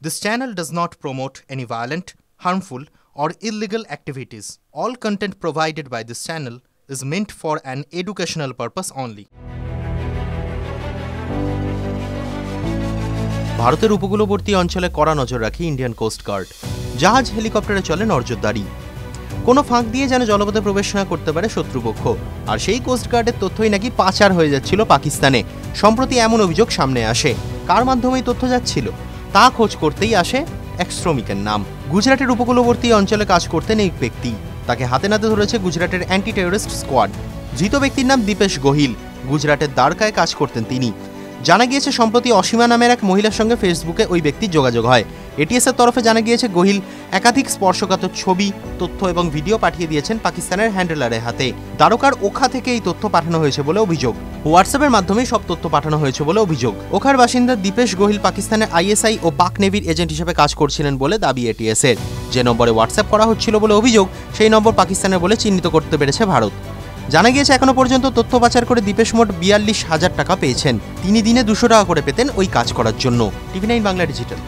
This channel does not promote any violent, harmful, or illegal activities. All content provided by this channel is meant for an educational purpose only. ভারতের উপকূলবর্তী অঞ্চলে কড়া নজর রাখে Indian coast guard. জাহাজ হেলিকপ্টারে চলে নজরদারি। কোনো ফাঁক দিয়ে যেন জলপথে প্রবেশ না করতে পারে শত্রুপক্ষ। আর সেই কোস্ট গার্ডের তথ্যই নাকি পাচার হয়ে যাচ্ছিল পাকিস্তানে। সম্প্রতি এমন অভিযোগ সামনে আসে। কার মাধ্যমেই তথ্য যাচ্ছিল তা খোঁজ করতেই আসে এক শ্রমিকের নাম। গুজরাটের উপকূলবর্তী অঞ্চলে কাজ করতেন এই ব্যক্তি। তাকে হাতে নাতে ধরেছে গুজরাটের অ্যান্টি টেররিস্ট স্কোয়াড। ধৃত ব্যক্তির নাম দীপেশ গোহিল। গুজরাটের দ্বারকায় কাজ করতেন তিনি। জানা গিয়েছে সম্প্রতি অসীমা নামের এক মহিলার সঙ্গে ফেসবুকে ওই ব্যক্তির যোগাযোগ হয়। এটিএসের তরফে জানা গিয়েছে গোহিল একাধিক স্পর্শকাতর ছবি, তথ্য এবং ভিডিও পাঠিয়ে দিয়েছেন পাকিস্তানের হ্যান্ডেলারের হাতে। দ্বারকার ওখা থেকে এই তথ্য পাঠানো হয়েছে বলে অভিযোগ। হোয়াটসঅ্যাপের মাধ্যমেই সব তথ্য পাঠানো হয়েছে বলে অভিযোগ। ওখার বাসিন্দা দীপেশ গোহিল পাকিস্তানের আইএসআই ও পাক নেভির এজেন্ট হিসেবে কাজ করছিলেন বলে দাবি এটিএসের। যে নম্বরে হোয়াটসঅ্যাপ করা হচ্ছিল বলে অভিযোগ, সেই নম্বর পাকিস্তানের বলে চিহ্নিত করতে পেরেছে ভারত। জানা গিয়েছে এখনো পর্যন্ত তথ্য পাচার করে দীপেশ মোট ৪২,০০০ টাকা পেয়েছেন। তিনি দিনে ২০০ টাকা করে পেতেন ওই কাজ করার জন্য। TV9 Bangla digital.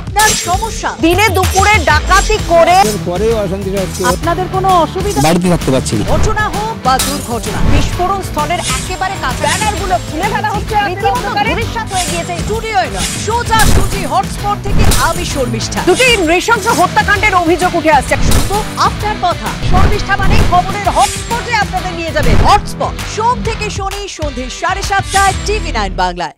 আপনার সমস্যা দিনে দুপুরে ডাকাতি করে পরেও অশান্তি হচ্ছে, আপনাদের কোনো অসুবিধা বাড়িতে থাকতে পারছি না, ঘটনা হোক বা দুর্ঘটনা, বিস্ফোরণ স্থলের একেবারে কাছে ব্যানারগুলো খুলে ফেলা হচ্ছে, রীতিমতো ধূলিসাৎ হয়ে গিয়েছে স্টুডিওয় না সোজাসুজি হটস্পট থেকে আমি শর্মিষ্ঠা। দুটি নৃশংস হত্যাকাণ্ডের অভিযোগ উঠে আসছে। শুধু আপনার কথা, শর্মিষ্ঠা মানে খবরের হটস্পটে আপনাদের নিয়ে যাবে। হটস্পট সোম থেকে শনি সন্ধ্যে 7:30টায় TV9 বাংলায়।